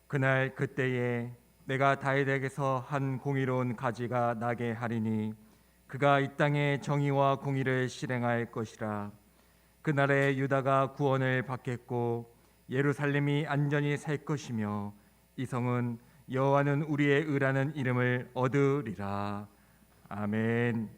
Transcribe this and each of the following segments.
그날 그때에 내가 다윗에게서 한 공의로운 가지가 나게 하리니 그가 이 땅에 정의와 공의를 실행할 것이라. 그날에 유다가 구원을 받겠고 예루살렘이 안전히 살 것이며 이 성은 여호와는 우리의 의라는 이름을 얻으리라. 아멘.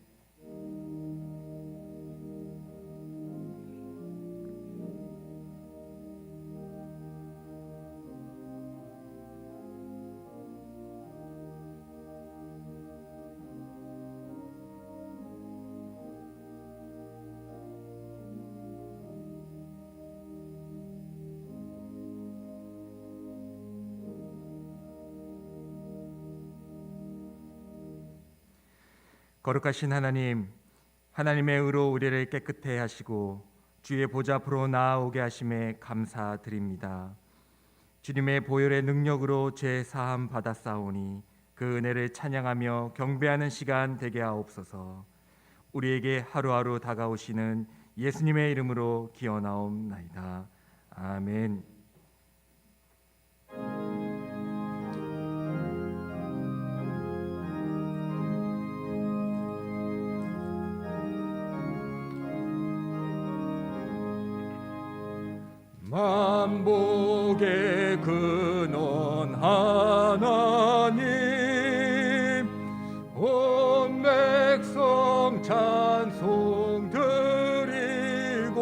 거룩하신 하나님, 하나님의 의로 우리를 깨끗해 하시고 주의 보좌 앞으로 나아오게 하심에 감사드립니다. 주님의 보혈의 능력으로 죄 사함 받았사오니 그 은혜를 찬양하며 경배하는 시간 되게 하옵소서. 우리에게 하루하루 다가오시는 예수님의 이름으로 기원하옵나이다. 아멘. 만복의 근원 하나님, 온 백성 찬송 드리고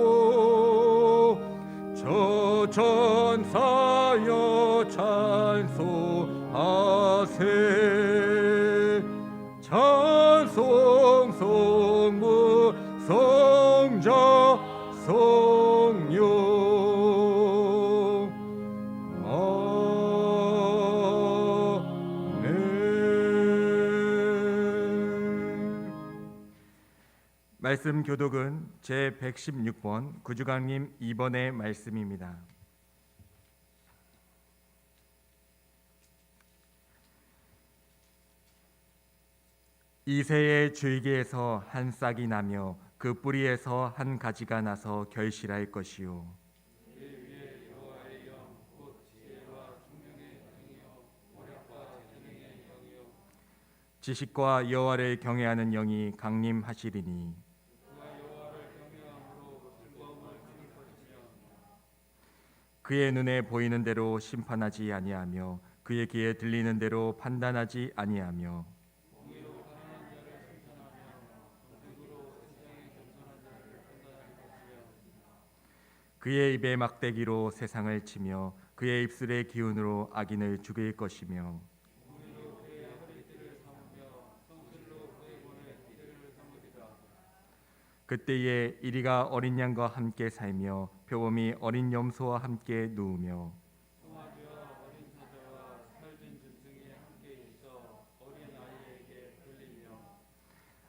저 천사여 찬송하세. 찬송 성부 성자 성령. 말씀 교독은 제116번 구주강림 2번의 말씀입니다. 이새의 줄기에서 한 싹이 나며 그 뿌리에서 한 가지가 나서 결실할 것이요 지식과 여호와를 경외하는 영이 강림하시리니 그의 눈에 보이는 대로 심판하지 아니하며 그의 귀에 들리는 대로 판단하지 아니하며 그의 입에 막대기로 세상을 치며 그의 입술의 기운으로 악인을 죽일 것이며 그때에 이리가 어린 양과 함께 살며 표범이 어린 염소와 함께 누우며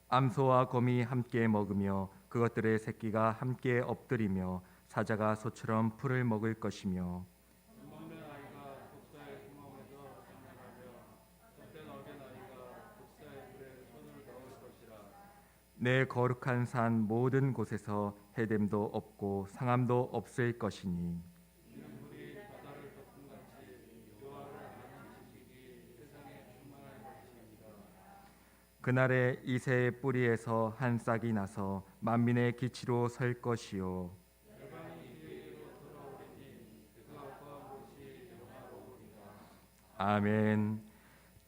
암소와 곰이 함께 먹으며 그것들의 새끼가 함께 엎드리며 사자가 소처럼 풀을 먹을 것이며 내 거룩한 산 모든 곳에서 해됨도 없고 상함도 없을 것이니 그날에 이새의 뿌리에서 한 싹이 나서 만민의 기치로 설 것이요 아멘.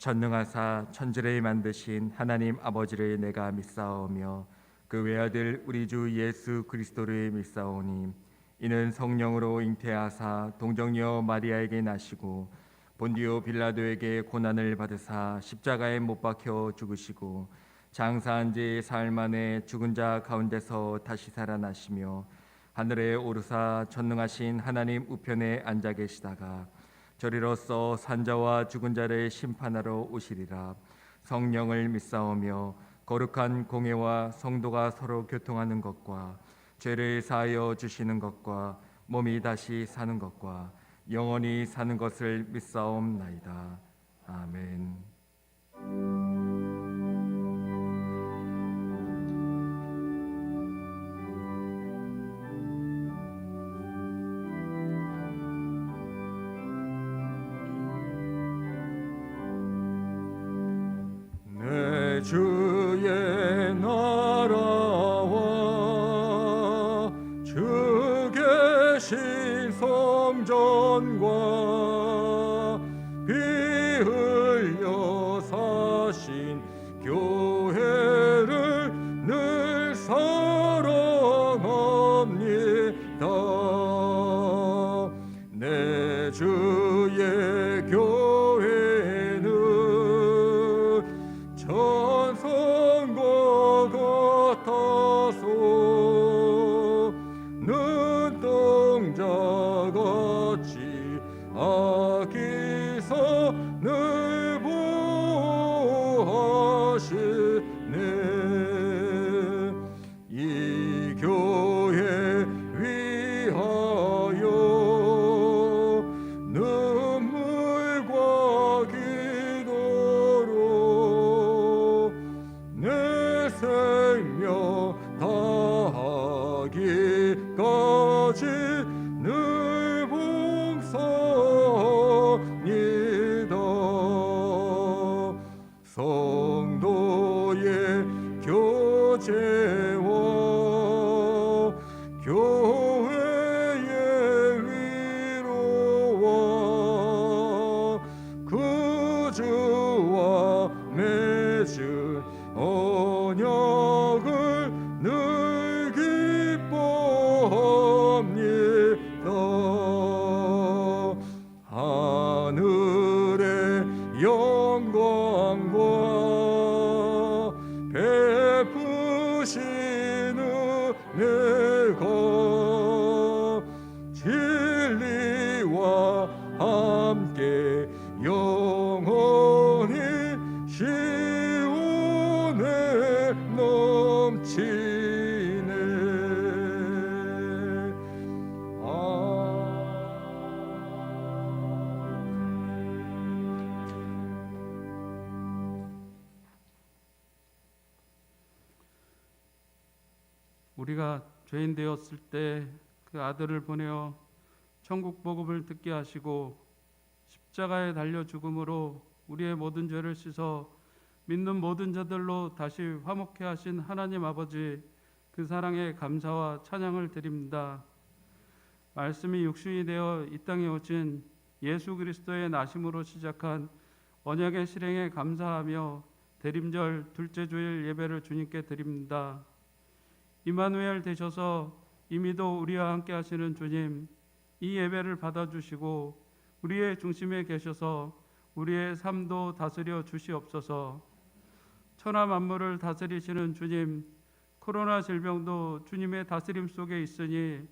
전능하사 천지를 만드신 하나님 아버지를 내가 믿사오며 그 외아들 우리 주 예수 그리스도를 믿사오니 이는 성령으로 잉태하사 동정녀 마리아에게 나시고 본디오 빌라도에게 고난을 받으사 십자가에 못 박혀 죽으시고 장사한 지 사흘 만에 죽은 자 가운데서 다시 살아나시며 하늘에 오르사 전능하신 하나님 우편에 앉아 계시다가 저리로서 산자와 죽은 자를 심판하러 오시리라. 성령을 믿사오며 거룩한 공회와 성도가 서로 교통하는 것과 죄를 사하여 주시는 것과 몸이 다시 사는 것과 영원히 사는 것을 믿사옵나이다. 아멘. 주의 나라와 주 계신 성전과 피 흘려 사신 교회를 늘 사랑합니다. 내 주의 교회는 천성과 같아서 눈동자같이 아기서 늘 보호하시네. 이 교회 위하여 눈물과 기도로 내 생명 다하기까지 늘 봉사합니다. 성도의 교제와 교회의 위로와 그 주와 맺은 언약을 늘 기뻐합니다. 하늘의 영광과 베푸시는 은혜가 진리와 함께 영원히 시온에 넘치네. 우리가 죄인 되었을 때 그 아들을 보내어 천국 복음을 듣게 하시고 십자가에 달려 죽음으로 우리의 모든 죄를 씻어 믿는 모든 자들로 다시 화목케 하신 하나님 아버지, 그 사랑에 감사와 찬양을 드립니다. 말씀이 육신이 되어 이 땅에 오신 예수 그리스도의 나심으로 시작한 언약의 실행에 감사하며 대림절 둘째 주일 예배를 주님께 드립니다. 임마누엘 되셔서 이미도 우리와 함께 하시는 주님, 이 예배를 받아주시고 우리의 중심에 계셔서 우리의 삶도 다스려 주시옵소서. 천하 만물을 다스리시는 주님, 코로나 질병도 주님의 다스림 속에 있으니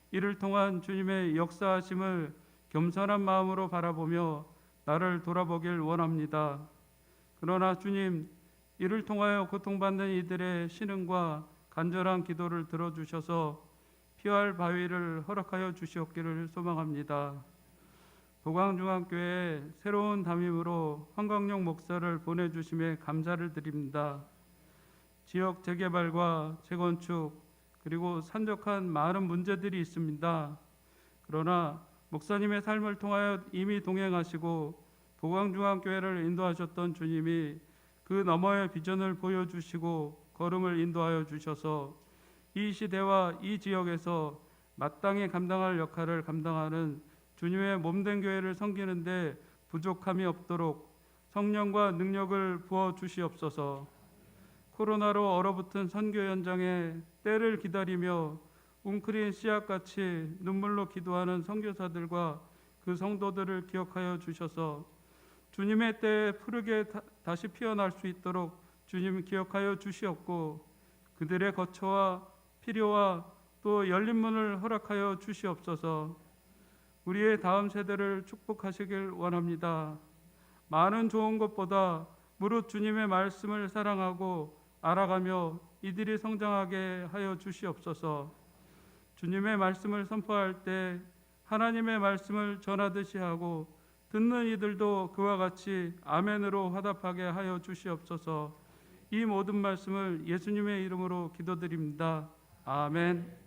이를 통한 주님의 역사하심을 겸손한 마음으로 바라보며 나를 돌아보길 원합니다. 그러나 주님, 이를 통하여 고통받는 이들의 신음과 간절한 기도를 들어주셔서 피할 바위를 허락하여 주시옵기를 소망합니다. 보광중앙교회에 새로운 담임으로 황광용 목사를 보내주심에 감사를 드립니다. 지역 재개발과 재건축 그리고 산적한 많은 문제들이 있습니다. 그러나 목사님의 삶을 통하여 이미 동행하시고 보광중앙교회를 인도하셨던 주님이 그 너머의 비전을 보여주시고 걸음을 인도하여 주셔서 이 시대와 이 지역에서 마땅히 감당할 역할을 감당하는 주님의 몸된 교회를 섬기는데 부족함이 없도록 성령과 능력을 부어 주시옵소서. 코로나로 얼어붙은 선교 현장에 때를 기다리며 웅크린 씨앗같이 눈물로 기도하는 선교사들과 그 성도들을 기억하여 주셔서 주님의 때에 푸르게 다시 피어날 수 있도록 주님 기억하여 주시옵고 그들의 거처와 필요와 또 열린 문을 허락하여 주시옵소서. 우리의 다음 세대를 축복하시길 원합니다. 많은 좋은 것보다 무릇 주님의 말씀을 사랑하고 알아가며 이들이 성장하게 하여 주시옵소서. 주님의 말씀을 선포할 때 하나님의 말씀을 전하듯이 하고 듣는 이들도 그와 같이 아멘으로 화답하게 하여 주시옵소서. 이 모든 말씀을 예수님의 이름으로 기도드립니다. 아멘.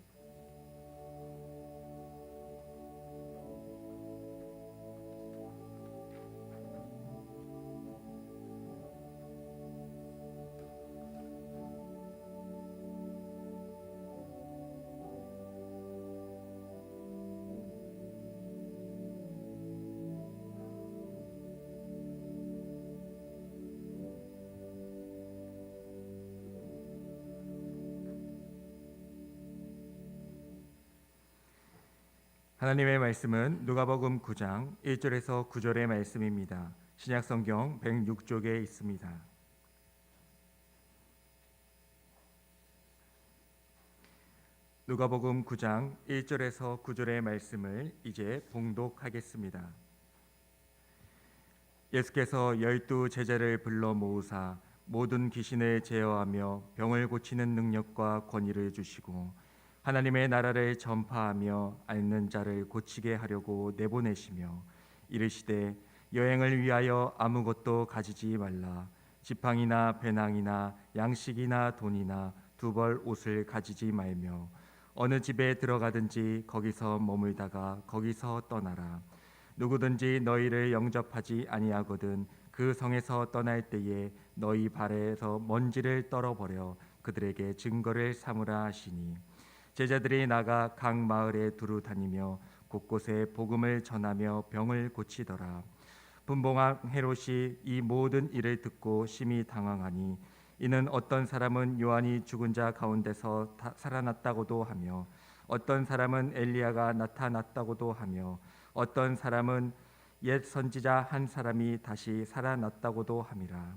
하나님의 말씀은 누가복음 9장 1절에서 9절의 말씀입니다. 신약성경 106쪽에 있습니다. 누가복음 9장 1절에서 9절의 말씀을 이제 봉독하겠습니다. 예수께서 12 제자를 불러 모으사 모든 귀신을 제어하며 병을 고치는 능력과 권위를 주시고 하나님의 나라를 전파하며 앓는 자를 고치게 하려고 내보내시며 이르시되 여행을 위하여 아무것도 가지지 말라. 지팡이나 배낭이나 양식이나 돈이나 두 벌 옷을 가지지 말며 어느 집에 들어가든지 거기서 머물다가 거기서 떠나라. 누구든지 너희를 영접하지 아니하거든 그 성에서 떠날 때에 너희 발에서 먼지를 떨어버려 그들에게 증거를 삼으라 하시니 제자들이 나가 각 마을에 두루 다니며 곳곳에 복음을 전하며 병을 고치더라. 분봉왕 헤롯이 이 모든 일을 듣고 심히 당황하니 이는 어떤 사람은 요한이 죽은 자 가운데서 살아났다고도 하며 어떤 사람은 엘리야가 나타났다고도 하며 어떤 사람은 옛 선지자 한 사람이 다시 살아났다고도 함이라.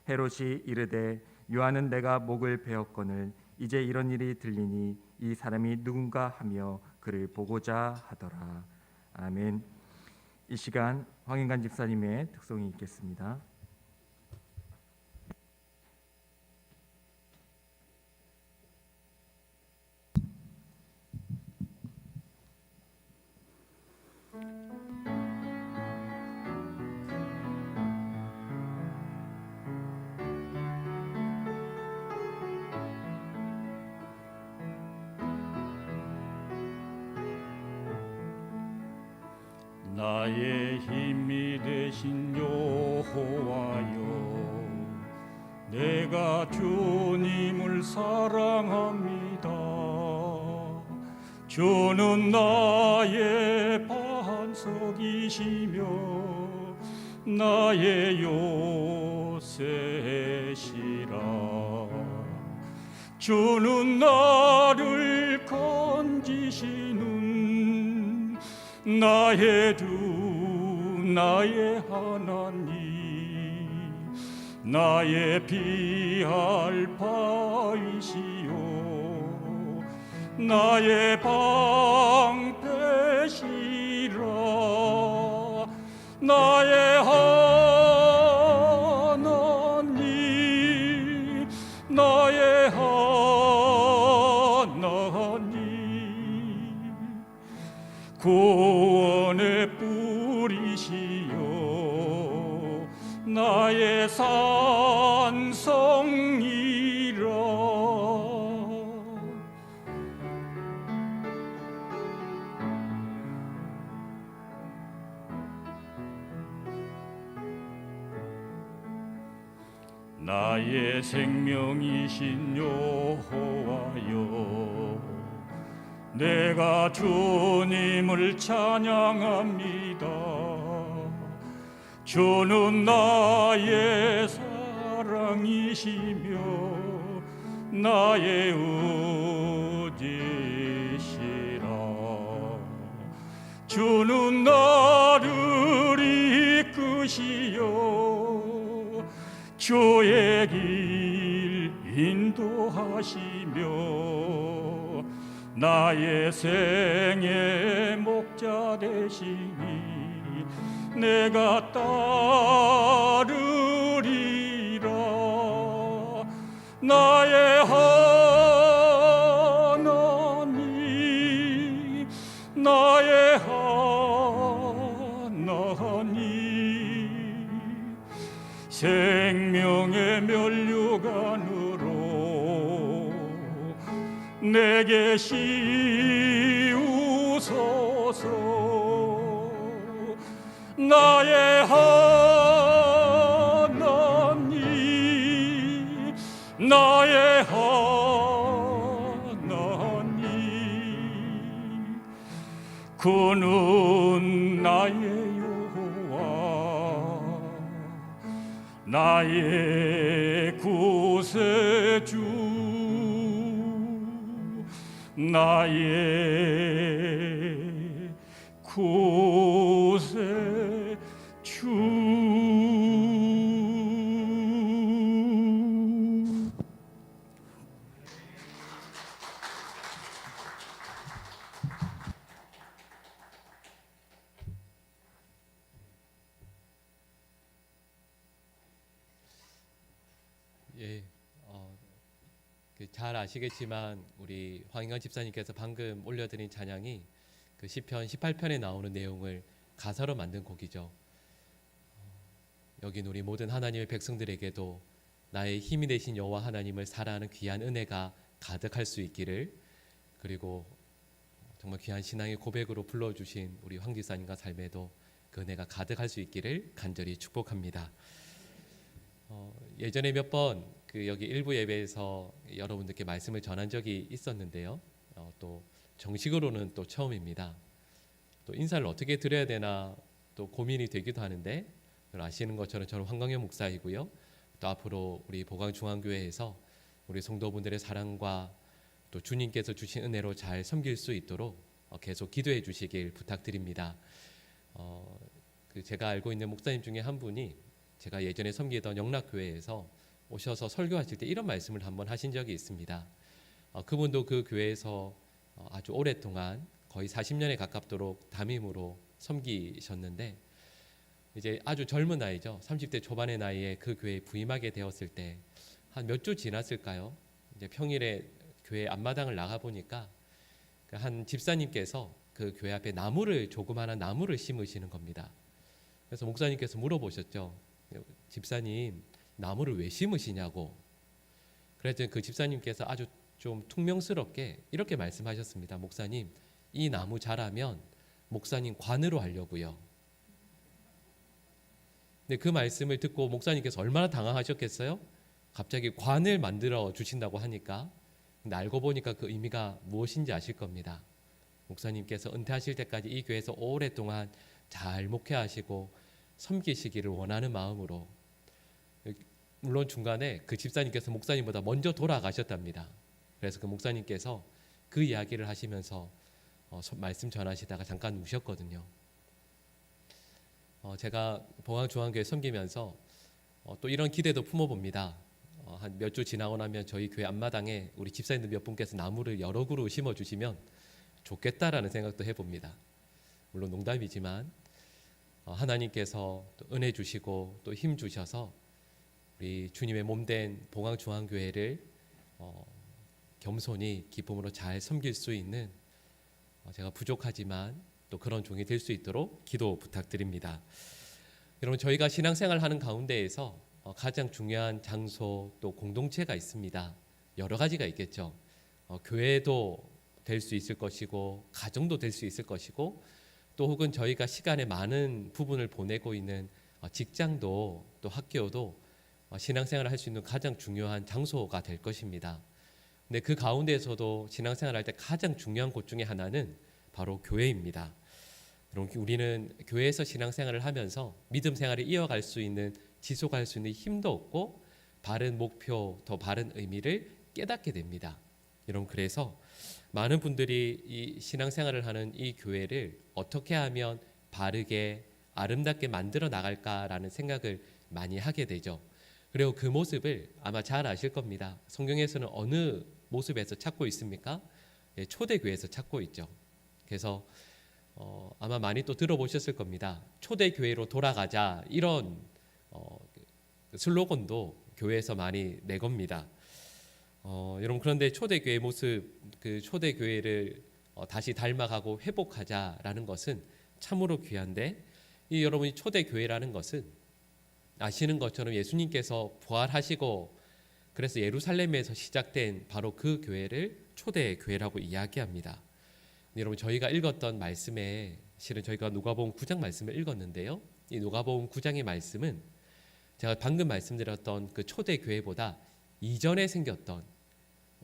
헤롯이 이르되 요한은 내가 목을 베었거늘 이제 이런 일이 들리니 이 사람이 누군가 하며 그를 보고자 하더라. 아멘. 이 시간 황인관 집사님의 특송이 있겠습니다. 나의 힘이 되신 여호와여, 내가 주님을 사랑합니다. 주는 나의 반석이시며 나의 요새시라. 주는 나를 건지시는 나의 주 나의 하나님, 나의 피할 바이시요 나의 방패시라. 나의 하나님, 나의 하나님, 구원의 뿌리시요 나의 산성이라. 나의 생명이신 여호와여, 내가 주님을 찬양합니다. 주는 나의 사랑이시며 나의 의지시라. 주는 나를 이끄시어 주의 길 인도하시며 나의 생의 목자 되시니 내가 따르리라. 나의 하나님, 나의 하나님, 생명의 면류관으로 내게 씌우소서. 나의 하나님, 나의 하나님, 그는 나의 여호와, 나의 구세주, 나의 예, 잘 아시겠지만 우리 황인관 집사님께서 방금 올려드린 찬양이 그 시편 18편에 나오는 내용을 가사로 만든 곡이죠. 여긴 우리 모든 하나님의 백성들에게도 나의 힘이 되신 여호와 하나님을 사랑하는 귀한 은혜가 가득할 수 있기를, 그리고 정말 귀한 신앙의 고백으로 불러주신 우리 황 집사님과 삶에도 그 은혜가 가득할 수 있기를 간절히 축복합니다. 예전에 몇 번 여기 일부 예배에서 여러분들께 말씀을 전한 적이 있었는데요. 또 정식으로는 또 처음입니다. 또 인사를 어떻게 드려야 되나 또 고민이 되기도 하는데, 아시는 것처럼 저는 황광현 목사이고요. 또 앞으로 우리 보광중앙교회에서 우리 성도분들의 사랑과 또 주님께서 주신 은혜로 잘 섬길 수 있도록 계속 기도해 주시길 부탁드립니다. 제가 알고 있는 목사님 중에 한 분이 제가 예전에 섬기던 영락교회에서 오셔서 설교하실 때 이런 말씀을 한번 하신 적이 있습니다. 그분도 그 교회에서 아주 오랫동안 거의 40년에 가깝도록 담임으로 섬기셨는데, 이제 아주 젊은 나이죠. 30대 초반의 나이에 그 교회에 부임하게 되었을 때 한 몇 주 지났을까요? 이제 평일에 교회 앞마당을 나가 보니까 한 집사님께서 그 교회 앞에 조그마한 나무를 심으시는 겁니다. 그래서 목사님께서 물어보셨죠. 집사님, 나무를 왜 심으시냐고. 그래서 그 집사님께서 아주 좀 퉁명스럽게 이렇게 말씀하셨습니다. 목사님, 이 나무 자라면 목사님 관으로 하려고요. 근데 그 말씀을 듣고 목사님께서 얼마나 당황하셨겠어요? 갑자기 관을 만들어 주신다고 하니까. 근데 알고 보니까 그 의미가 무엇인지 아실 겁니다. 목사님께서 은퇴하실 때까지 이 교회에서 오랫동안 잘 목회하시고 섬기시기를 원하는 마음으로, 물론 중간에 그 집사님께서 목사님보다 먼저 돌아가셨답니다. 그래서 그 목사님께서 그 이야기를 하시면서 말씀 전하시다가 잠깐 우셨거든요. 제가 봉황중앙교회 섬기면서 또 이런 기대도 품어봅니다. 한 몇 주 지나고 나면 저희 교회 앞마당에 우리 집사님들 몇 분께서 나무를 여러 그루 심어주시면 좋겠다라는 생각도 해봅니다. 물론 농담이지만 하나님께서 또 은혜 주시고 또 힘 주셔서 우리 주님의 몸된 봉황중앙교회를 겸손히 기쁨으로 잘 섬길 수 있는, 제가 부족하지만 또 그런 종이 될 수 있도록 기도 부탁드립니다. 여러분, 저희가 신앙생활 하는 가운데에서 가장 중요한 장소 또 공동체가 있습니다. 여러 가지가 있겠죠. 교회도 될 수 있을 것이고 가정도 될 수 있을 것이고, 또 혹은 저희가 시간의 많은 부분을 보내고 있는 직장도 또 학교도 신앙생활을 할 수 있는 가장 중요한 장소가 될 것입니다. 근데 그 가운데에서도 신앙생활을 할 때 가장 중요한 곳 중에 하나는 바로 교회입니다. 여러분, 우리는 교회에서 신앙생활을 하면서 믿음 생활을 이어갈 수 있는, 지속할 수 있는 힘도 없고 바른 목표, 더 바른 의미를 깨닫게 됩니다. 여러분, 그래서 많은 분들이 이 신앙생활을 하는 이 교회를 어떻게 하면 바르게 아름답게 만들어 나갈까라는 생각을 많이 하게 되죠. 그리고 그 모습을 아마 잘 아실 겁니다. 성경에서는 어느 모습에서 찾고 있습니까? 초대교회에서 찾고 있죠. 그래서 아마 많이 또 들어보셨을 겁니다. 초대교회로 돌아가자, 이런 슬로건도 교회에서 많이 내겁니다. 여러분, 그런데 초대교회 모습, 그 초대교회를 다시 닮아가고 회복하자라는 것은 참으로 귀한데, 여러분이 초대교회라는 것은 아시는 것처럼 예수님께서 부활하시고 그래서 예루살렘에서 시작된 바로 그 교회를 초대교회라고 이야기합니다. 여러분, 저희가 읽었던 말씀에 실은 저희가 누가복음 9장 말씀을 읽었는데요. 이 누가복음 9장의 말씀은 제가 방금 말씀드렸던 그 초대교회보다 이전에 생겼던,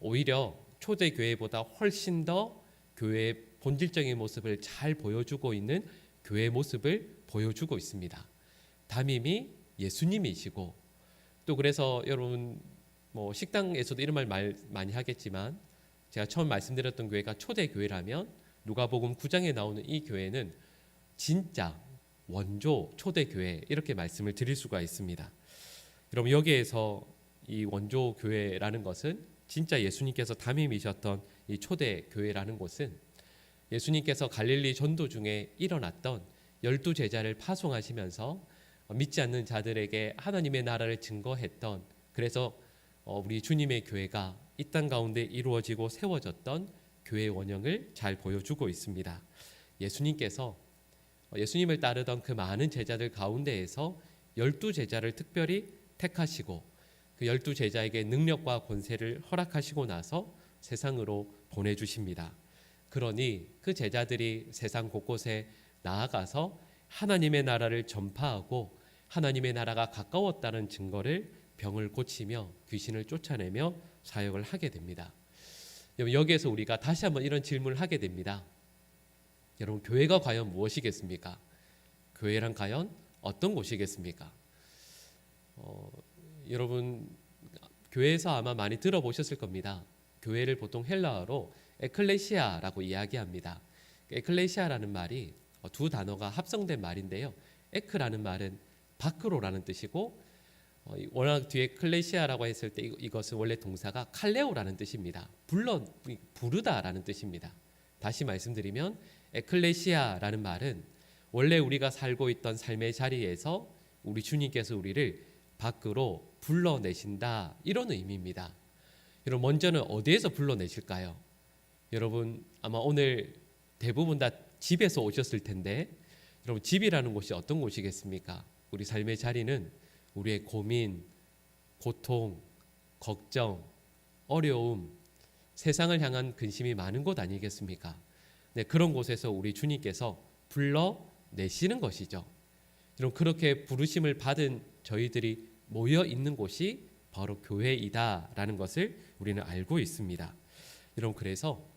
오히려 초대교회보다 훨씬 더 교회의 본질적인 모습을 잘 보여주고 있는 교회의 모습을 보여주고 있습니다. 담임이 예수님이시고, 또 그래서 여러분 식당에서도 이런 말 많이 하겠지만, 제가 처음 말씀드렸던 교회가 초대교회라면 누가복음 9장에 나오는 이 교회는 진짜 원조 초대교회 이렇게 말씀을 드릴 수가 있습니다. 여러분 여기에서 이 원조 교회라는 것은 진짜 예수님께서 담임이셨던 이 초대교회라는 곳은 예수님께서 갈릴리 전도 중에 일어났던 12제자를 파송하시면서 믿지 않는 자들에게 하나님의 나라를 증거했던, 그래서 우리 주님의 교회가 이 땅 가운데 이루어지고 세워졌던 교회의 원형을 잘 보여주고 있습니다. 예수님께서 예수님을 따르던 그 많은 제자들 가운데에서 12제자를 특별히 택하시고 그 12제자에게 능력과 권세를 허락하시고 나서 세상으로 보내주십니다. 그러니 그 제자들이 세상 곳곳에 나아가서 하나님의 나라를 전파하고 하나님의 나라가 가까웠다는 증거를 병을 고치며 귀신을 쫓아내며 사역을 하게 됩니다. 여기에서 우리가 다시 한번 이런 질문을 하게 됩니다. 여러분, 교회가 과연 무엇이겠습니까? 교회란 과연 어떤 곳이겠습니까? 여러분, 교회에서 아마 많이 들어보셨을 겁니다. 교회를 보통 헬라어로 에클레시아라고 이야기합니다. 에클레시아라는 말이 두 단어가 합성된 말인데요. 에크라는 말은 밖으로라는 뜻이고, 워낙 뒤에 클레시아라고 했을 때 이것은 원래 동사가 칼레오라는 뜻입니다. 부르다라는 뜻입니다. 다시 말씀드리면 에클레시아라는 말은 원래 우리가 살고 있던 삶의 자리에서 우리 주님께서 우리를 밖으로 불러내신다, 이런 의미입니다. 여러분, 먼저는 어디에서 불러내실까요? 여러분, 아마 오늘 대부분 다 집에서 오셨을 텐데, 여러분, 집이라는 곳이 어떤 곳이겠습니까? 우리 삶의 자리는 우리의 고민, 고통, 걱정, 어려움, 세상을 향한 근심이 많은 곳 아니겠습니까? 네, 그런 곳에서 우리 주님께서 불러내시는 것이죠. 여러분, 그렇게 부르심을 받은 저희들이 모여 있는 곳이 바로 교회이다라는 것을 우리는 알고 있습니다. 여러분, 그래서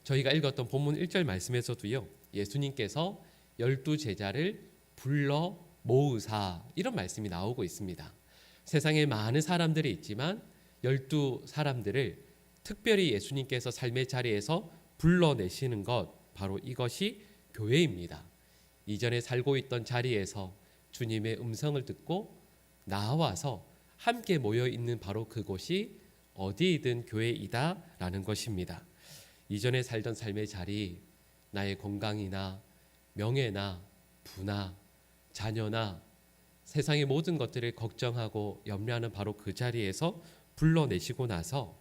저희가 읽었던 본문 1절 말씀에서도요, 예수님께서 12제자를 불러 모으사, 이런 말씀이 나오고 있습니다. 세상에 많은 사람들이 있지만 12사람들을 특별히 예수님께서 삶의 자리에서 불러내시는 것, 바로 이것이 교회입니다. 이전에 살고 있던 자리에서 주님의 음성을 듣고 나와서 함께 모여 있는 바로 그곳이 어디이든 교회이다라는 것입니다. 이전에 살던 삶의 자리, 나의 건강이나 명예나 부나 자녀나 세상의 모든 것들을 걱정하고 염려하는 바로 그 자리에서 불러내시고 나서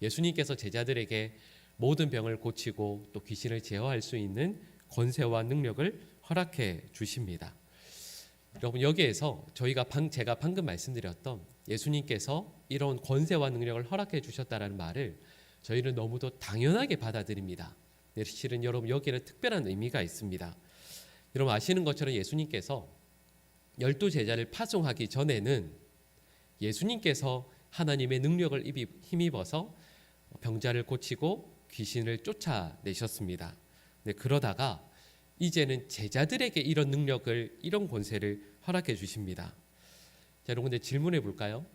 예수님께서 제자들에게 모든 병을 고치고 또 귀신을 제어할 수 있는 권세와 능력을 허락해 주십니다. 여러분, 여기에서 제가 방금 말씀드렸던 예수님께서 이런 권세와 능력을 허락해 주셨다는 말을 저희는 너무도 당연하게 받아들입니다. 실은 여러분, 여기에는 특별한 의미가 있습니다. 여러분, 아시는 것처럼 예수님께서 12제자를 파송하기 전에는 예수님께서 하나님의 능력을 힘입어서 병자를 고치고 귀신을 쫓아내셨습니다. 네, 그러다가 이제는 제자들에게 이런 능력을, 이런 권세를 허락해 주십니다. 자, 여러분, 근데 질문해 볼까요?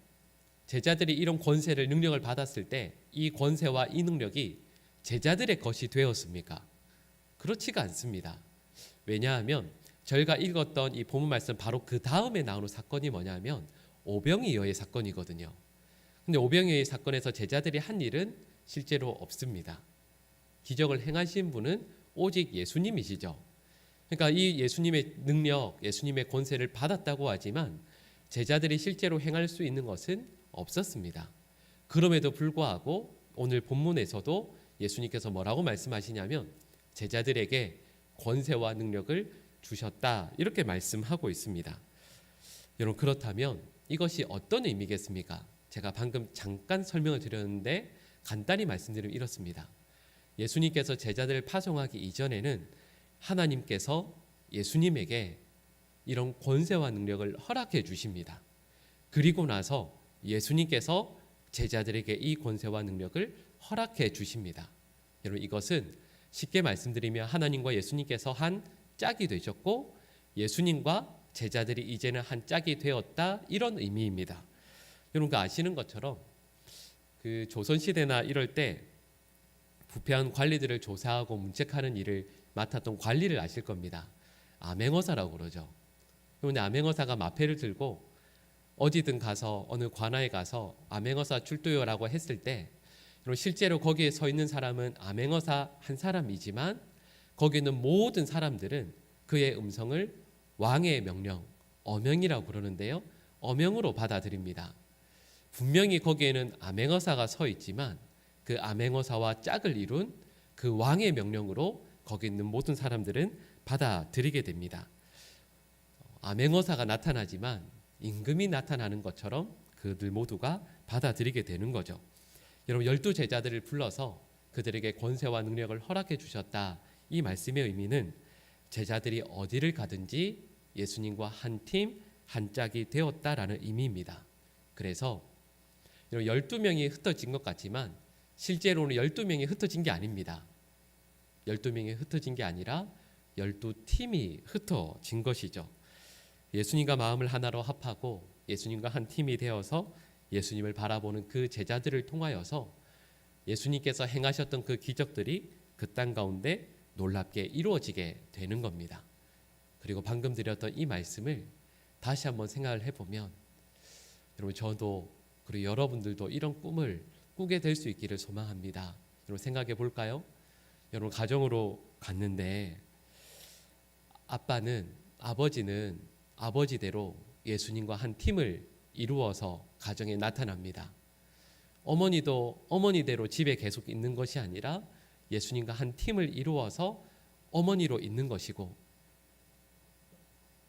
제자들이 이런 권세를, 능력을 받았을 때 이 권세와 이 능력이 제자들의 것이 되었습니까? 그렇지가 않습니다. 왜냐하면 저희가 읽었던 이 본문 말씀 바로 그 다음에 나오는 사건이 뭐냐면 오병이어의 사건이거든요. 근데 오병이어의 사건에서 제자들이 한 일은 실제로 없습니다. 기적을 행하신 분은 오직 예수님이시죠. 그러니까 이 예수님의 능력, 예수님의 권세를 받았다고 하지만 제자들이 실제로 행할 수 있는 것은 없었습니다. 그럼에도 불구하고 오늘 본문에서도 예수님께서 뭐라고 말씀하시냐면 제자들에게 권세와 능력을 주셨다, 이렇게 말씀하고 있습니다. 여러분, 그렇다면 이것이 어떤 의미겠습니까? 제가 방금 잠깐 설명을 드렸는데 간단히 말씀드리면 이렇습니다. 예수님께서 제자들을 파송하기 이전에는 하나님께서 예수님에게 이런 권세와 능력을 허락해 주십니다. 그리고 나서 예수님께서 제자들에게 이 권세와 능력을 허락해 주십니다. 여러분, 이것은 쉽게 말씀드리면 하나님과 예수님께서 한 짝이 되셨고 예수님과 제자들이 이제는 한 짝이 되었다, 이런 의미입니다. 여러분, 아시는 것처럼 그 조선시대나 이럴 때 부패한 관리들을 조사하고 문책하는 일을 맡았던 관리를 아실 겁니다. 암행어사라고 그러죠. 그런데 암행어사가 마패를 들고 어디든 가서 어느 관아에 가서 암행어사 출두요라고 했을 때 실제로 거기에 서 있는 사람은 암행어사 한 사람이지만 거기 있는 모든 사람들은 그의 음성을 왕의 명령, 어명이라고 그러는데요. 어명으로 받아들입니다. 분명히 거기에는 암행어사가 서 있지만 그 암행어사와 짝을 이룬 그 왕의 명령으로 거기 있는 모든 사람들은 받아들이게 됩니다. 암행어사가 나타나지만 임금이 나타나는 것처럼 그들 모두가 받아들이게 되는 거죠. 여러분 12제자들을 불러서 그들에게 권세와 능력을 허락해 주셨다. 이 말씀의 의미는 제자들이 어디를 가든지 예수님과 한 팀, 한 짝이 되었다라는 의미입니다. 그래서 12명이 흩어진 것 같지만 실제로는 12명이 흩어진 게 아닙니다. 12명이 흩어진 게 아니라 12팀이 흩어진 것이죠. 예수님과 마음을 하나로 합하고 예수님과 한 팀이 되어서 예수님을 바라보는 그 제자들을 통하여서 예수님께서 행하셨던 그 기적들이 그 땅 가운데 놀랍게 이루어지게 되는 겁니다. 그리고 방금 드렸던 이 말씀을 다시 한번 생각을 해보면 여러분 저도 그리고 여러분들도 이런 꿈을 꾸게 될 수 있기를 소망합니다. 여러분 생각해 볼까요? 여러분 가정으로 갔는데 아버지는 아버지대로 예수님과 한 팀을 이루어서 가정에 나타납니다. 어머니도 어머니대로 집에 계속 있는 것이 아니라 예수님과 한 팀을 이루어서 어머니로 있는 것이고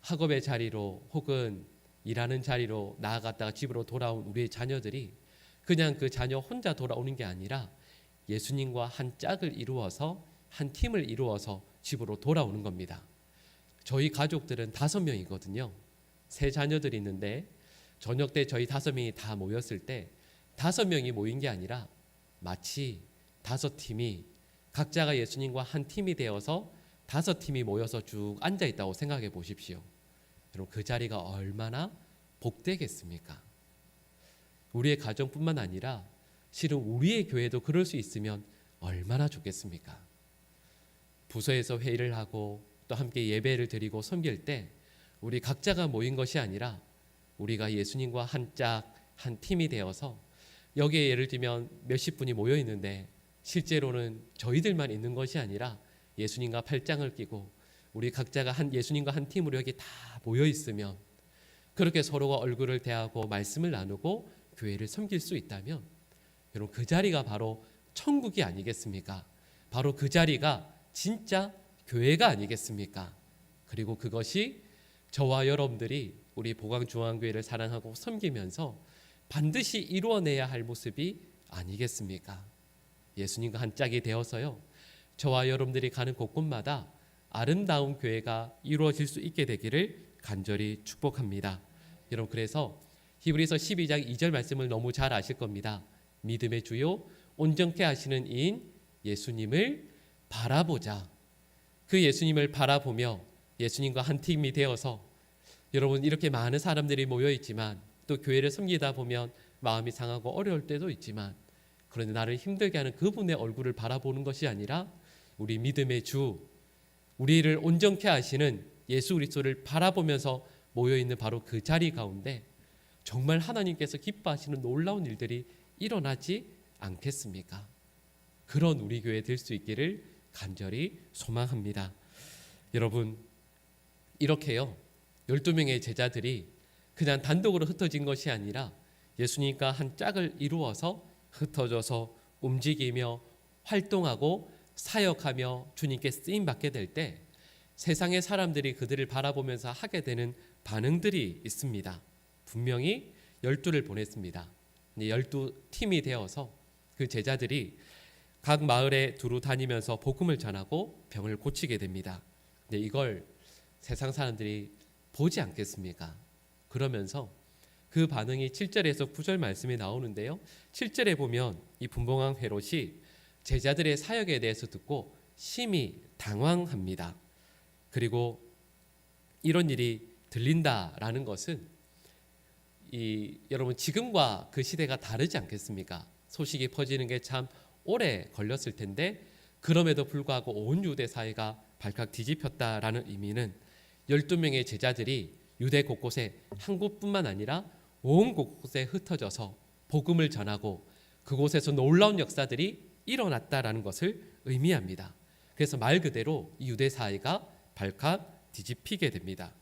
학업의 자리로 혹은 일하는 자리로 나아갔다가 집으로 돌아온 우리의 자녀들이 그냥 그 자녀 혼자 돌아오는 게 아니라 예수님과 한 짝을 이루어서 한 팀을 이루어서 집으로 돌아오는 겁니다. 저희 가족들은 5명이거든요. 3자녀들이 있는데 저녁 때 저희 5명이 다 모였을 때 5명이 모인 게 아니라 마치 5팀이 각자가 예수님과 한 팀이 되어서 5팀이 모여서 쭉 앉아 있다고 생각해 보십시오. 여러분 그 자리가 얼마나 복되겠습니까? 우리의 가정뿐만 아니라 실은 우리의 교회도 그럴 수 있으면 얼마나 좋겠습니까? 부서에서 회의를 하고 또 함께 예배를 드리고 섬길 때 우리 각자가 모인 것이 아니라 우리가 예수님과 한 짝, 한 팀이 되어서 여기에 예를 들면 몇십 분이 모여 있는데 실제로는 저희들만 있는 것이 아니라 예수님과 팔짱을 끼고 우리 각자가 예수님과 한 팀으로 여기 다 모여 있으면 그렇게 서로가 얼굴을 대하고 말씀을 나누고 교회를 섬길 수 있다면 여러분 그 자리가 바로 천국이 아니겠습니까? 바로 그 자리가 진짜 교회가 아니겠습니까? 그리고 그것이 저와 여러분들이 우리 보광중앙교회를 사랑하고 섬기면서 반드시 이루어내야 할 모습이 아니겠습니까? 예수님과 한 짝이 되어서요 저와 여러분들이 가는 곳곳마다 아름다운 교회가 이루어질 수 있게 되기를 간절히 축복합니다. 여러분 그래서 히브리서 12장 2절 말씀을 너무 잘 아실 겁니다. 믿음의 주요 온전케 하시는 이인 예수님을 바라보자. 그 예수님을 바라보며 예수님과 한 팀이 되어서 여러분 이렇게 많은 사람들이 모여 있지만 또 교회를 섬기다 보면 마음이 상하고 어려울 때도 있지만 그런데 나를 힘들게 하는 그분의 얼굴을 바라보는 것이 아니라 우리 믿음의 주 우리를 온전케 하시는 예수 그리스도를 바라보면서 모여있는 바로 그 자리 가운데 정말 하나님께서 기뻐하시는 놀라운 일들이 일어나지 않겠습니까? 그런 우리 교회 될 수 있기를 간절히 소망합니다. 여러분 이렇게요 12명의 제자들이 그냥 단독으로 흩어진 것이 아니라 예수님과 한 짝을 이루어서 흩어져서 움직이며 활동하고 사역하며 주님께 쓰임받게 될 때 세상의 사람들이 그들을 바라보면서 하게 되는 반응들이 있습니다. 분명히 12를 보냈습니다. 12팀이 되어서 그 제자들이 각 마을에 두루 다니면서 복음을 전하고 병을 고치게 됩니다. 근데 이걸 세상 사람들이 보지 않겠습니까? 그러면서 그 반응이 7절에서 9절 말씀이 나오는데요. 7절에 보면 이 분봉왕 헤롯이 제자들의 사역에 대해서 듣고 심히 당황합니다. 그리고 이런 일이 들린다라는 것은 여러분 지금과 그 시대가 다르지 않겠습니까? 소식이 퍼지는 게 참 오래 걸렸을 텐데 그럼에도 불구하고 온 유대 사회가 발칵 뒤집혔다라는 의미는 12명의 제자들이 유대 곳곳에 한 곳뿐만 아니라 온 곳곳에 흩어져서 복음을 전하고 그곳에서 놀라운 역사들이 일어났다라는 것을 의미합니다. 그래서 말 그대로 이 유대 사회가 발칵 뒤집히게 됩니다.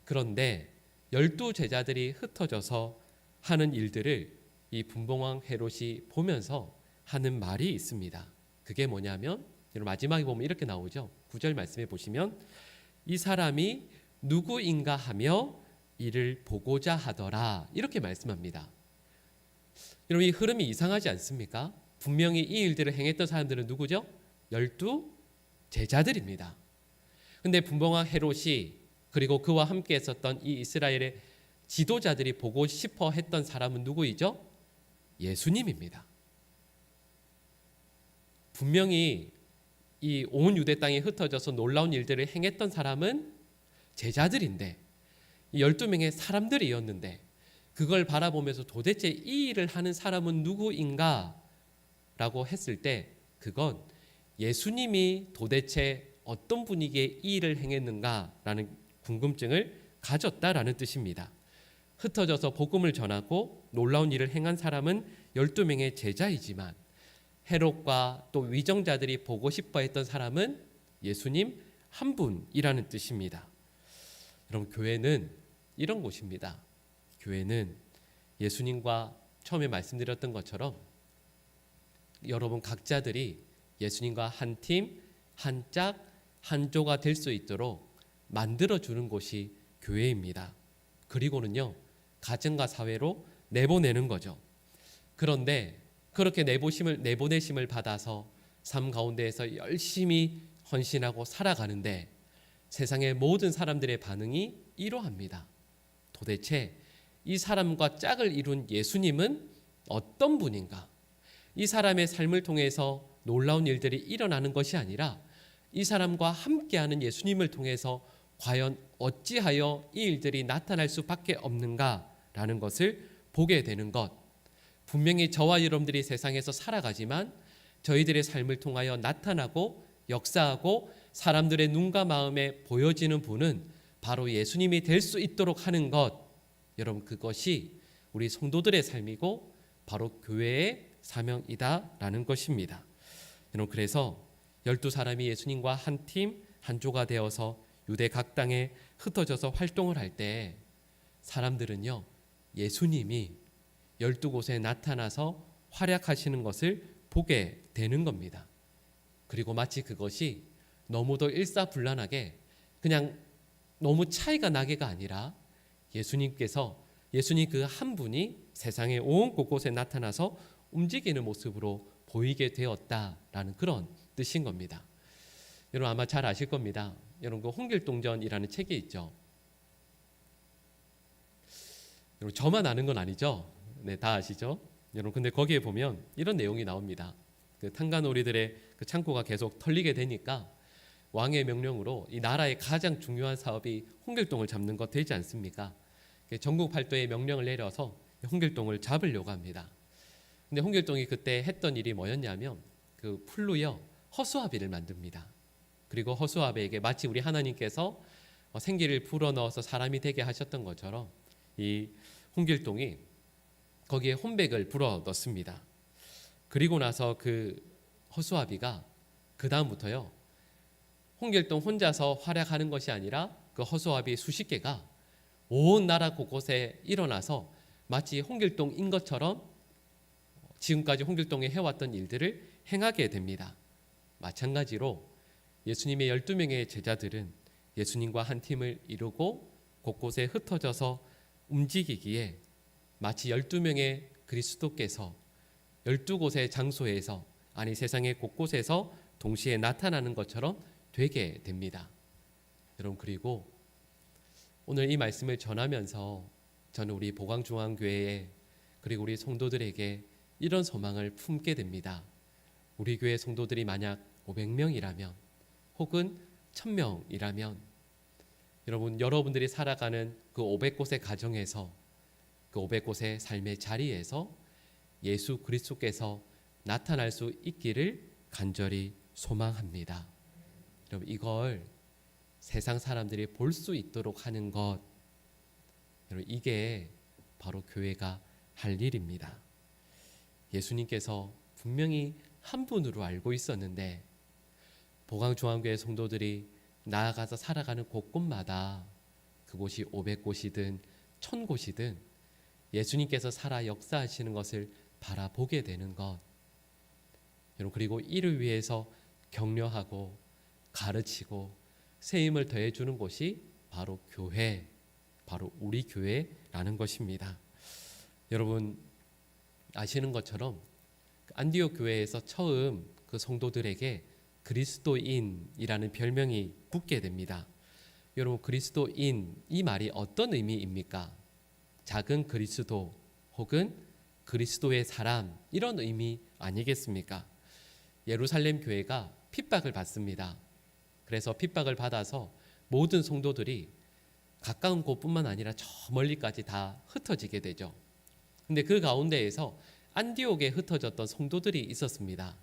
그런데 12제자들이 흩어져서 하는 일들을 이 분봉왕 헤롯이 보면서 하는 말이 있습니다. 그게 뭐냐면 마지막에 보면 이렇게 나오죠. 9절 말씀해 보시면 이 사람이 누구인가 하며 이를 보고자 하더라 이렇게 말씀합니다. 여러분 이 흐름이 이상하지 않습니까? 분명히 이 일들을 행했던 사람들은 누구죠? 12제자들입니다. 근데 분봉왕 헤롯이 그리고 그와 함께 했었던 이 이스라엘의 지도자들이 보고 싶어 했던 사람은 누구이죠? 예수님입니다. 분명히 이 온 유대 땅에 흩어져서 놀라운 일들을 행했던 사람은 제자들인데 이 12명의 사람들이었는데 그걸 바라보면서 도대체 이 일을 하는 사람은 누구인가 라고 했을 때 그건 예수님이 도대체 어떤 분위기에 이 일을 행했는가라는 궁금증을 가졌다라는 뜻입니다. 흩어져서 복음을 전하고 놀라운 일을 행한 사람은 12명의 제자이지만 헤롯과 또 위정자들이 보고 싶어 했던 사람은 예수님 한 분이라는 뜻입니다. 여러분 교회는 이런 곳입니다. 교회는 예수님과 처음에 말씀드렸던 것처럼 여러분 각자들이 예수님과 한 팀, 한 짝, 한 조가 될 수 있도록 만들어주는 곳이 교회입니다. 그리고는요 가정과 사회로 내보내는 거죠. 그런데 그렇게 내보내심을 받아서 삶 가운데에서 열심히 헌신하고 살아가는데 세상의 모든 사람들의 반응이 이러합니다. 도대체 이 사람과 짝을 이룬 예수님은 어떤 분인가? 이 사람의 삶을 통해서 놀라운 일들이 일어나는 것이 아니라 이 사람과 함께하는 예수님을 통해서 과연 어찌하여 이 일들이 나타날 수밖에 없는가라는 것을 보게 되는 것. 분명히 저와 여러분들이 세상에서 살아가지만 저희들의 삶을 통하여 나타나고 역사하고 사람들의 눈과 마음에 보여지는 분은 바로 예수님이 될 수 있도록 하는 것. 여러분 그것이 우리 성도들의 삶이고 바로 교회의 사명이다라는 것입니다. 여러분 그래서 12사람이 예수님과 한 팀, 한 조가 되어서 유대 각 땅에 흩어져서 활동을 할 때 사람들은요 예수님이 12곳에 나타나서 활약하시는 것을 보게 되는 겁니다. 그리고 마치 그것이 너무도 일사불란하게 그냥 너무 차이가 나게가 아니라 예수님 그 한 분이 세상의 온 곳곳에 나타나서 움직이는 모습으로 보이게 되었다라는 그런 뜻인 겁니다. 여러분 아마 잘 아실 겁니다. 여러분 그 홍길동전이라는 책이 있죠. 여러분 저만 아는 건 아니죠. 네, 다 아시죠? 여러분 근데 거기에 보면 이런 내용이 나옵니다. 그 탄간오리들의 그 창고가 계속 털리게 되니까 왕의 명령으로 이 나라의 가장 중요한 사업이 홍길동을 잡는 것 되지 않습니까? 전국 팔도에 명령을 내려서 홍길동을 잡으려고 합니다. 근데 홍길동이 그때 했던 일이 뭐였냐면 그 풀로요 허수아비를 만듭니다. 그리고 허수아비에게 마치 우리 하나님께서 생기를 불어넣어서 사람이 되게 하셨던 것처럼 이 홍길동이 거기에 혼백을 불어 넣습니다. 그리고 나서 그 허수아비가 그 다음부터요 홍길동 혼자서 활약하는 것이 아니라 그 허수아비 수십 개가 온 나라 곳곳에 일어나서 마치 홍길동인 것처럼 지금까지 홍길동이 해왔던 일들을 행하게 됩니다. 마찬가지로 예수님의 12명의 제자들은 예수님과 한 팀을 이루고 곳곳에 흩어져서 움직이기에 마치 12명의 그리스도께서 12곳의 장소에서 아니 세상의 곳곳에서 동시에 나타나는 것처럼 되게 됩니다. 여러분 그리고 오늘 이 말씀을 전하면서 저는 우리 보광중앙교회에 그리고 우리 성도들에게 이런 소망을 품게 됩니다. 우리 교회 성도들이 만약 500명이라면 혹은 1000명이라면 여러분들이 살아가는 그 500곳의 가정에서 그 500곳의 삶의 자리에서 예수 그리스도께서 나타날 수 있기를 간절히 소망합니다. 여러분 이걸 세상 사람들이 볼 수 있도록 하는 것, 여러분 이게 바로 교회가 할 일입니다. 예수님께서 분명히 한 분으로 알고 있었는데 보강중앙교회 성도들이 나아가서 살아가는 곳곳마다 그곳이 500곳이든 1000곳이든 예수님께서 살아 역사하시는 것을 바라보게 되는 것, 여러분 그리고 이를 위해서 격려하고 가르치고 새 힘을 더해주는 곳이 바로 교회, 바로 우리 교회라는 것입니다. 여러분 아시는 것처럼 안디옥 교회에서 처음 그 성도들에게 그리스도인이라는 별명이 붙게 됩니다. 여러분 그리스도인 이 말이 어떤 의미입니까? 작은 그리스도 혹은 그리스도의 사람 이런 의미 아니겠습니까? 예루살렘 교회가 핍박을 받습니다. 그래서 핍박을 받아서 모든 성도들이 가까운 곳뿐만 아니라 저 멀리까지 다 흩어지게 되죠. 근데 그 가운데에서 안디옥에 흩어졌던 성도들이 있었습니다.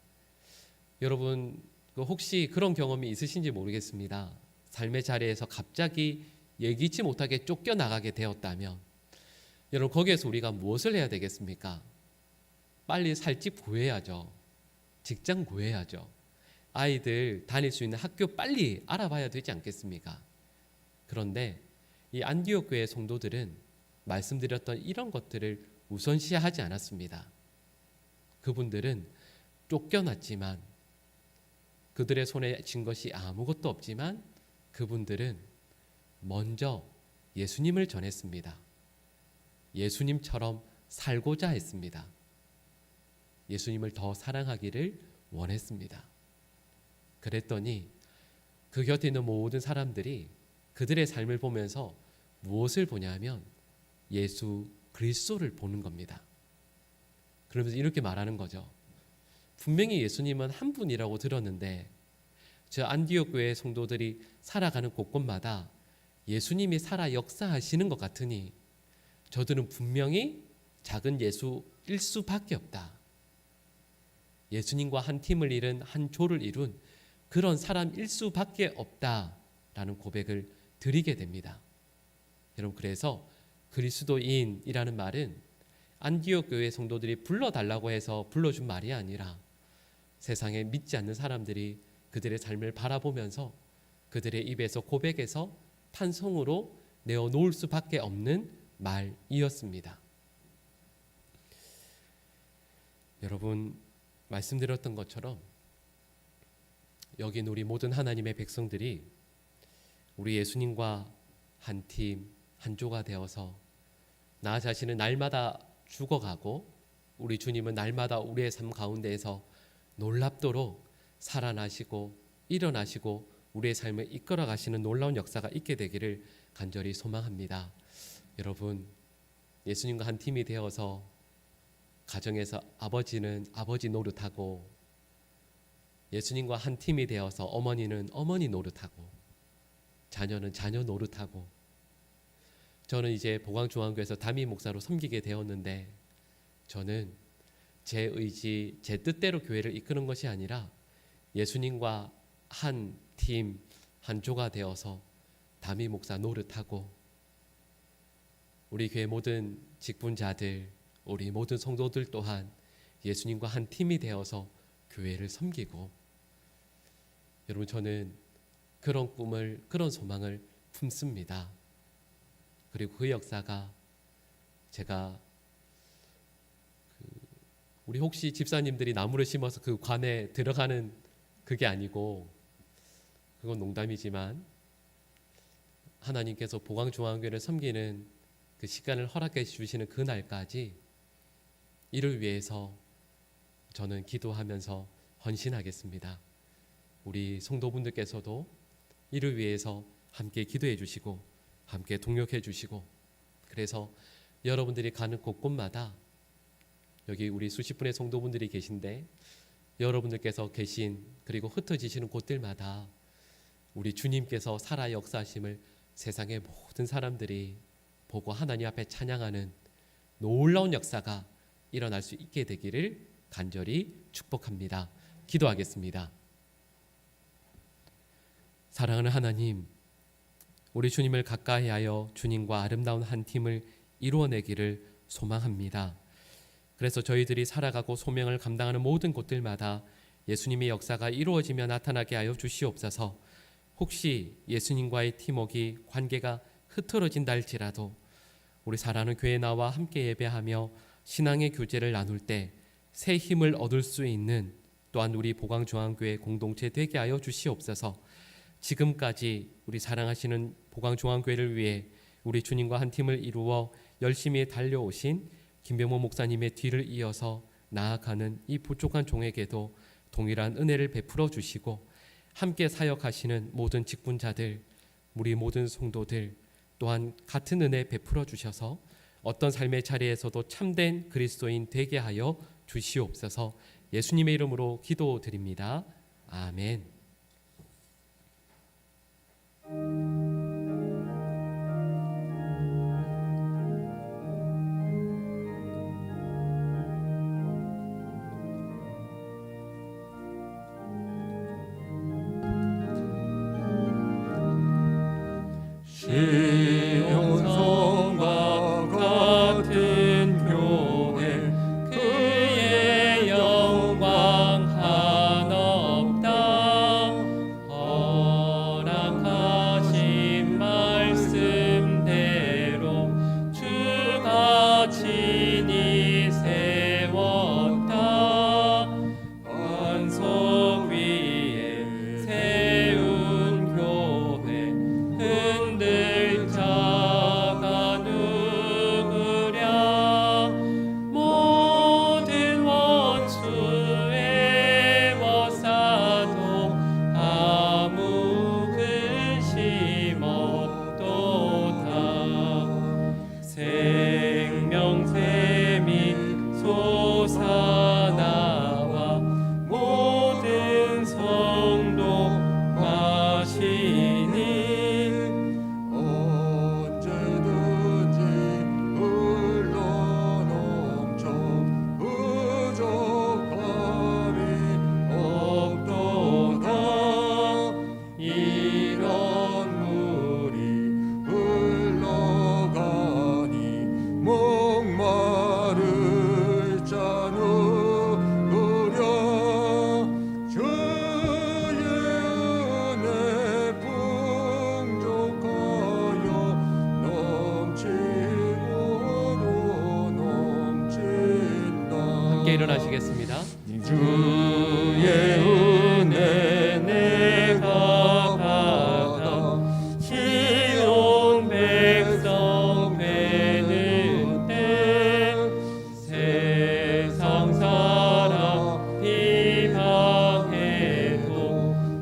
여러분 혹시 그런 경험이 있으신지 모르겠습니다. 삶의 자리에서 갑자기 예기치 못하게 쫓겨나가게 되었다면 여러분 거기에서 우리가 무엇을 해야 되겠습니까? 빨리 살 집 구해야죠. 직장 구해야죠. 아이들 다닐 수 있는 학교 빨리 알아봐야 되지 않겠습니까? 그런데 이 안디옥 교회 성도들은 말씀드렸던 이런 것들을 우선시하지 않았습니다. 그분들은 쫓겨났지만 그들의 손에 쥔 것이 아무것도 없지만 그분들은 먼저 예수님을 전했습니다. 예수님처럼 살고자 했습니다. 예수님을 더 사랑하기를 원했습니다. 그랬더니 그 곁에 있는 모든 사람들이 그들의 삶을 보면서 무엇을 보냐면 예수 그리스도를 보는 겁니다. 그러면서 이렇게 말하는 거죠. 분명히 예수님은 한 분이라고 들었는데 저 안디옥 교회 성도들이 살아가는 곳곳마다 예수님이 살아 역사하시는 것 같으니 저들은 분명히 작은 예수일 수밖에 없다. 예수님과 한 팀을 이룬 한 조를 이룬 그런 사람일 수밖에 없다라는 고백을 드리게 됩니다. 여러분 그래서 그리스도인이라는 말은 안디옥 교회 성도들이 불러달라고 해서 불러준 말이 아니라 세상에 믿지 않는 사람들이 그들의 삶을 바라보면서 그들의 입에서 고백해서 탄성으로 내어놓을 수밖에 없는 말이었습니다. 여러분 말씀드렸던 것처럼 여긴 우리 모든 하나님의 백성들이 우리 예수님과 한 팀, 한 조가 되어서 나 자신은 날마다 죽어가고 우리 주님은 날마다 우리의 삶 가운데에서 놀랍도록 살아나시고 일어나시고 우리의 삶을 이끌어 가시는 놀라운 역사가 있게 되기를 간절히 소망합니다. 여러분 예수님과 한 팀이 되어서 가정에서 아버지는 아버지 노릇하고 예수님과 한 팀이 되어서 어머니는 어머니 노릇하고 자녀는 자녀 노릇하고 저는 이제 보광중앙교회에서 담임 목사로 섬기게 되었는데 저는 제 의지, 제 뜻대로 교회를 이끄는 것이 아니라 예수님과 한 팀, 한 조가 되어서 담임 목사 노릇하고 우리 교회 모든 직분자들, 우리 모든 성도들 또한 예수님과 한 팀이 되어서 교회를 섬기고 여러분 저는 그런 꿈을, 그런 소망을 품습니다. 그리고 그 역사가 제가 우리 혹시 집사님들이 나무를 심어서 그 관에 들어가는 그게 아니고 그건 농담이지만 하나님께서 보광중앙교회를 섬기는 그 시간을 허락해 주시는 그 날까지 이를 위해서 저는 기도하면서 헌신하겠습니다. 우리 성도분들께서도 이를 위해서 함께 기도해 주시고 함께 동력해 주시고 그래서 여러분들이 가는 곳곳마다 여기 우리 수십 분의 성도분들이 계신데 여러분들께서 계신 그리고 흩어지시는 곳들마다 우리 주님께서 살아 역사하심을 세상의 모든 사람들이 보고 하나님 앞에 찬양하는 놀라운 역사가 일어날 수 있게 되기를 간절히 축복합니다. 기도하겠습니다. 사랑하는 하나님, 우리 주님을 가까이하여 주님과 아름다운 한 팀을 이루어내기를 소망합니다. 그래서 저희들이 살아가고 소명을 감당하는 모든 곳들마다 예수님의 역사가 이루어지며 나타나게 하여 주시옵소서. 혹시 예수님과의 팀워크 관계가 흐트러진다 할지라도 우리 사랑하는 교회 나와 함께 예배하며 신앙의 교제를 나눌 때 새 힘을 얻을 수 있는 또한 우리 보광중앙교회 공동체 되게 하여 주시옵소서. 지금까지 우리 사랑하시는 보광중앙교회를 위해 우리 주님과 한 팀을 이루어 열심히 달려오신 김병모 목사님의 뒤를 이어서 나아가는 이 부족한 종에게도 동일한 은혜를 베풀어 주시고 함께 사역하시는 모든 직분자들, 우리 모든 성도들 또한 같은 은혜 베풀어 주셔서 어떤 삶의 자리에서도 참된 그리스도인 되게 하여 주시옵소서. 예수님의 이름으로 기도드립니다. 아멘. 시온성과 같은 교회 그의 영광 한없다. 허락하신 말씀대로 주가 친히 세웠다. 반석 위에 세운 교회 흔들 자가 누구랴. 모든 원수의 워사도 아무 근심 없도다. 생명샘이 솟아나와 모든 성도 마시니 언제든지 흘러넘쳐 부족함이 없도다. 이런 물이 흘러가니 목마를 자 누구랴. 주의 은혜 풍족하여 넘치고도 넘친다. 함께 일어나시겠습니다. 주의 은혜 내가 받아 시온 백성 되는 때 세상 사람 비방해도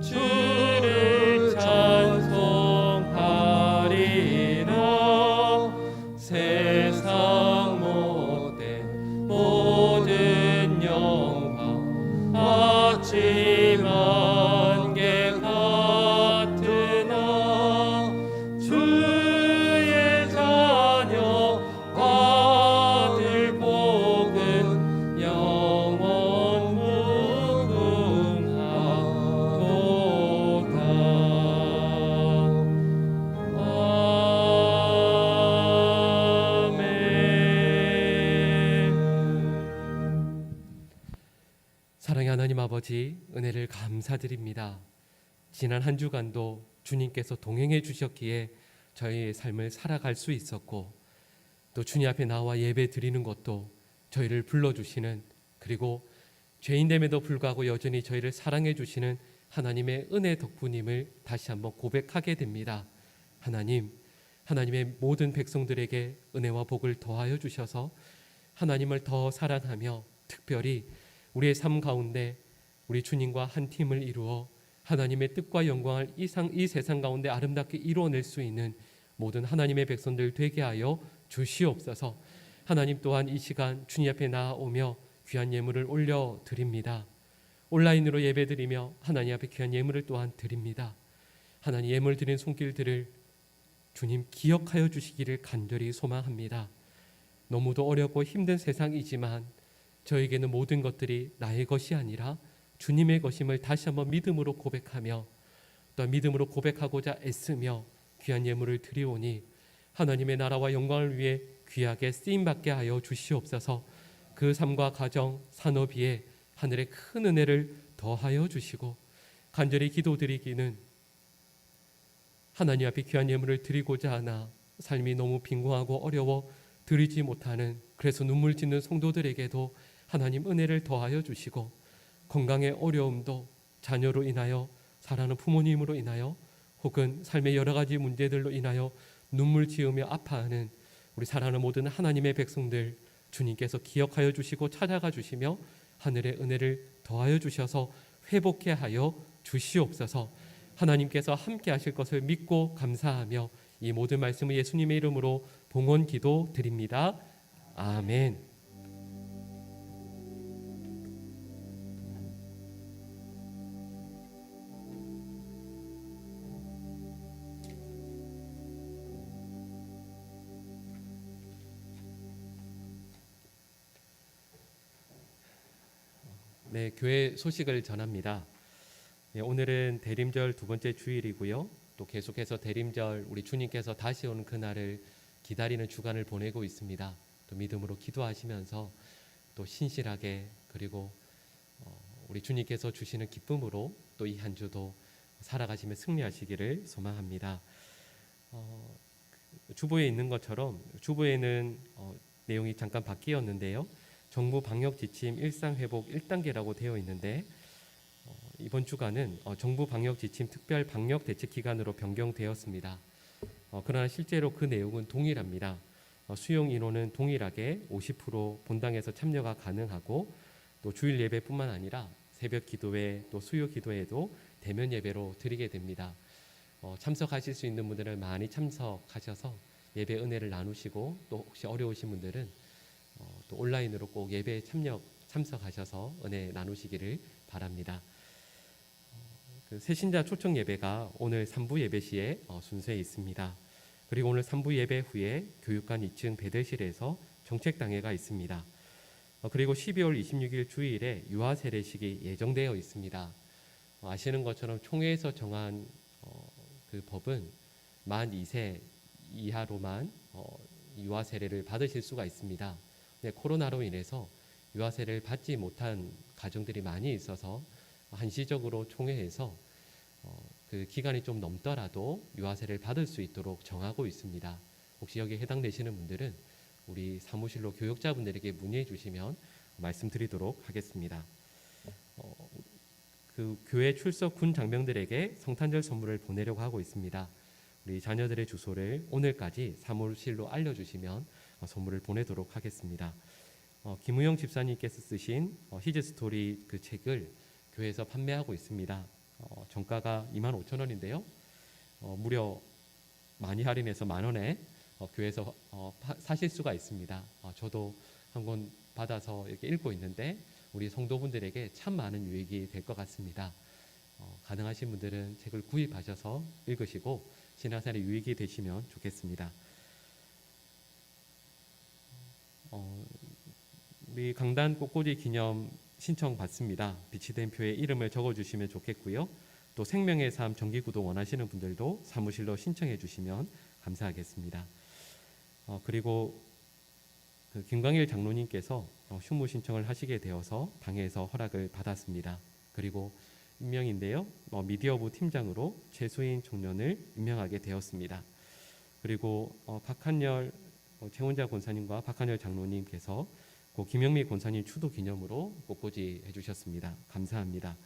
주를 찬송하리라. 세상 못된 모든 영광 아침 안개 같으나 주의 자녀 아들 복은 영원 무궁하도다. 아멘. 사랑의 하나님 아버지, 은혜를 감사드립니다. 지난 한 주간도 주님께서 동행해 주셨기에 저희의 삶을 살아갈 수 있었고, 또 주님 앞에 나와 예배 드리는 것도 저희를 불러주시는, 그리고 죄인됨에도 불구하고 여전히 저희를 사랑해 주시는 하나님의 은혜 덕분임을 다시 한번 고백하게 됩니다. 하나님, 하나님의 모든 백성들에게 은혜와 복을 더하여 주셔서 하나님을 더 사랑하며 특별히 우리의 삶 가운데 우리 주님과 한 팀을 이루어 하나님의 뜻과 영광을 이 세상 가운데 아름답게 이루어낼 수 있는 모든 하나님의 백성들 되게 하여 주시옵소서. 하나님 또한 이 시간 주님 앞에 나아오며 귀한 예물을 올려드립니다. 온라인으로 예배드리며 하나님 앞에 귀한 예물을 또한 드립니다. 하나님, 예물 드린 손길들을 주님 기억하여 주시기를 간절히 소망합니다. 너무도 어렵고 힘든 세상이지만 저에게는 모든 것들이 나의 것이 아니라 주님의 것임을 다시 한번 믿음으로 고백하며, 또 믿음으로 고백하고자 애쓰며 귀한 예물을 드리오니 하나님의 나라와 영광을 위해 귀하게 쓰임받게 하여 주시옵소서. 그 삶과 가정, 산업 위에 하늘의 큰 은혜를 더하여 주시고, 간절히 기도드리기는 하나님 앞에 귀한 예물을 드리고자 하나 삶이 너무 빈곤하고 어려워 드리지 못하는, 그래서 눈물 짓는 성도들에게도 하나님 은혜를 더하여 주시고, 건강의 어려움도 자녀로 인하여, 사랑하는 부모님으로 인하여, 혹은 삶의 여러 가지 문제들로 인하여 눈물 지으며 아파하는 우리 사랑하는 모든 하나님의 백성들 주님께서 기억하여 주시고 찾아가 주시며 하늘의 은혜를 더하여 주셔서 회복케 하여 주시옵소서. 하나님께서 함께 하실 것을 믿고 감사하며 이 모든 말씀을 예수님의 이름으로 봉헌 기도 드립니다. 아멘. 네, 교회 소식을 전합니다. 네, 오늘은 대림절 두 번째 주일이고요. 또 계속해서 대림절 우리 주님께서 다시 오는 그날을 기다리는 주간을 보내고 있습니다. 또 믿음으로 기도하시면서 또 신실하게, 그리고 우리 주님께서 주시는 기쁨으로 또 이 한 주도 살아가시며 승리하시기를 소망합니다. 주보에 있는 것처럼 주보에는 내용이 잠깐 바뀌었는데요. 정부 방역 지침 일상 회복 1단계라고 되어 있는데 이번 주간은 정부 방역 지침 특별 방역 대책 기간으로 변경되었습니다. 그러나 실제로 그 내용은 동일합니다. 수용 인원은 동일하게 50% 본당에서 참여가 가능하고, 또 주일 예배뿐만 아니라 새벽 기도회 또 수요 기도회도 대면 예배로 드리게 됩니다. 참석하실 수 있는 분들은 많이 참석하셔서 예배 은혜를 나누시고, 또 혹시 어려우신 분들은 또 온라인으로 꼭 예배에 참석하셔서 은혜 나누시기를 바랍니다. 그 새신자 초청 예배가 오늘 3부 예배 시에 순서에 있습니다. 그리고 오늘 3부 예배 후에 교육관 2층 배대실에서 정책당회가 있습니다. 그리고 12월 26일 주일에 유아 세례식이 예정되어 있습니다. 아시는 것처럼 총회에서 정한 그 법은 만 2세 이하로만 유아 세례를 받으실 수가 있습니다. 네, 코로나로 인해서 유아 세례를 받지 못한 가정들이 많이 있어서 한시적으로 총회에서 그 기간이 좀 넘더라도 유아 세례를 받을 수 있도록 정하고 있습니다. 혹시 여기에 해당되시는 분들은 우리 사무실로 교육자분들에게 문의해 주시면 말씀드리도록 하겠습니다. 그 교회 출석 군 장병들에게 성탄절 선물을 보내려고 하고 있습니다. 우리 자녀들의 주소를 오늘까지 사무실로 알려주시면 선물을 보내도록 하겠습니다. 김우영 집사님께서 쓰신 히즈스토리 그 책을 교회에서 판매하고 있습니다. 정가가 25,000원인데요. 무려 많이 할인해서 10,000원에 교회에서 사실 수가 있습니다. 저도 한 권 받아서 이렇게 읽고 있는데 우리 성도분들에게 참 많은 유익이 될 것 같습니다. 가능하신 분들은 책을 구입하셔서 읽으시고 신앙생활에 유익이 되시면 좋겠습니다. 우리 강단 꽃꽂이 기념 신청 받습니다. 비치된 표에 이름을 적어주시면 좋겠고요. 또 생명의 삶 정기구독 원하시는 분들도 사무실로 신청해 주시면 감사하겠습니다. 그리고 그 김광일 장로님께서 휴무 신청을 하시게 되어서 당회에서 허락을 받았습니다. 그리고 임명인데요. 미디어부 팀장으로 최수인 총련을 임명하게 되었습니다. 그리고 박한열 최원자 권사님과 박한열 장로님께서 김영미 권사님 추도 기념으로 꽃꽂이 해주셨습니다. 감사합니다.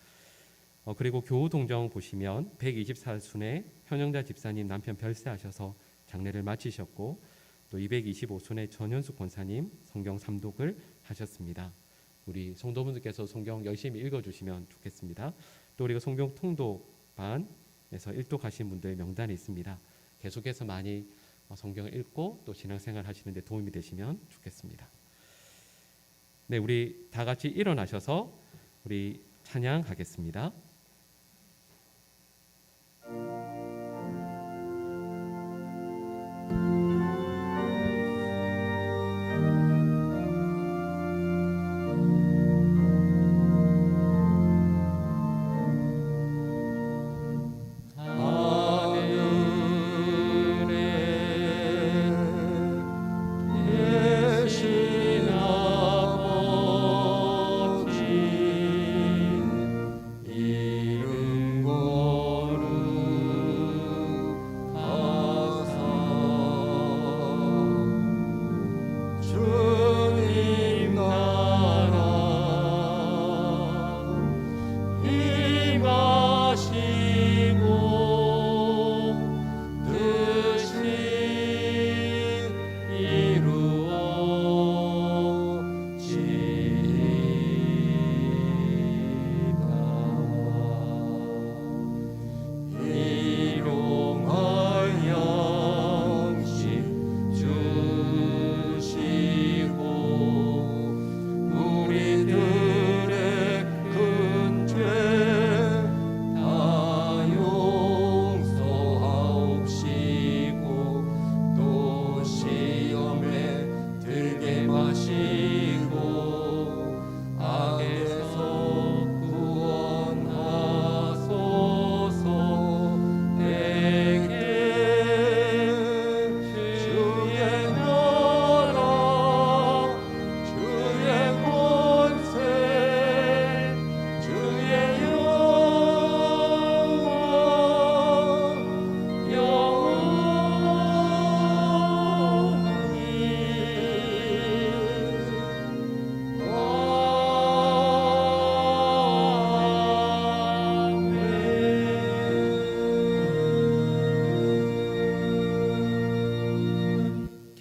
그리고 교우동정 보시면 124순에 현영자 집사님 남편 별세하셔서 장례를 마치셨고, 또 225순에 전현숙 권사님 성경 3독을 하셨습니다. 우리 성도분들께서 성경 열심히 읽어주시면 좋겠습니다. 또 우리가 성경 통독반에서 1독 하신 분들 명단이 있습니다. 계속해서 많이 성경을 읽고 또 신앙생활 하시는 데 도움이 되시면 좋겠습니다. 네, 우리 다 같이 일어나셔서 우리 찬양하겠습니다.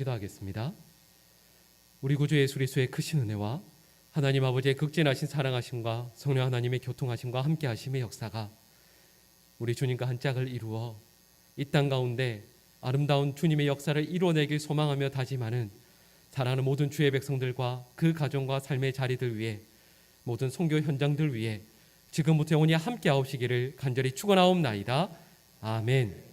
기도하겠습니다. 우리 구주 예수 그리스도의 크신 은혜와 하나님 아버지의 극진하신 사랑하심과 성령 하나님의 교통하심과 함께하심의 역사가 우리 주님과 한 짝을 이루어 이 땅 가운데 아름다운 주님의 역사를 이루어내길 소망하며 다짐하는 사랑하는 모든 주의 백성들과 그 가정과 삶의 자리들 위해 모든 선교 현장들 위해 지금부터 영원히 함께하옵시기를 간절히 축원하옵나이다. 아멘.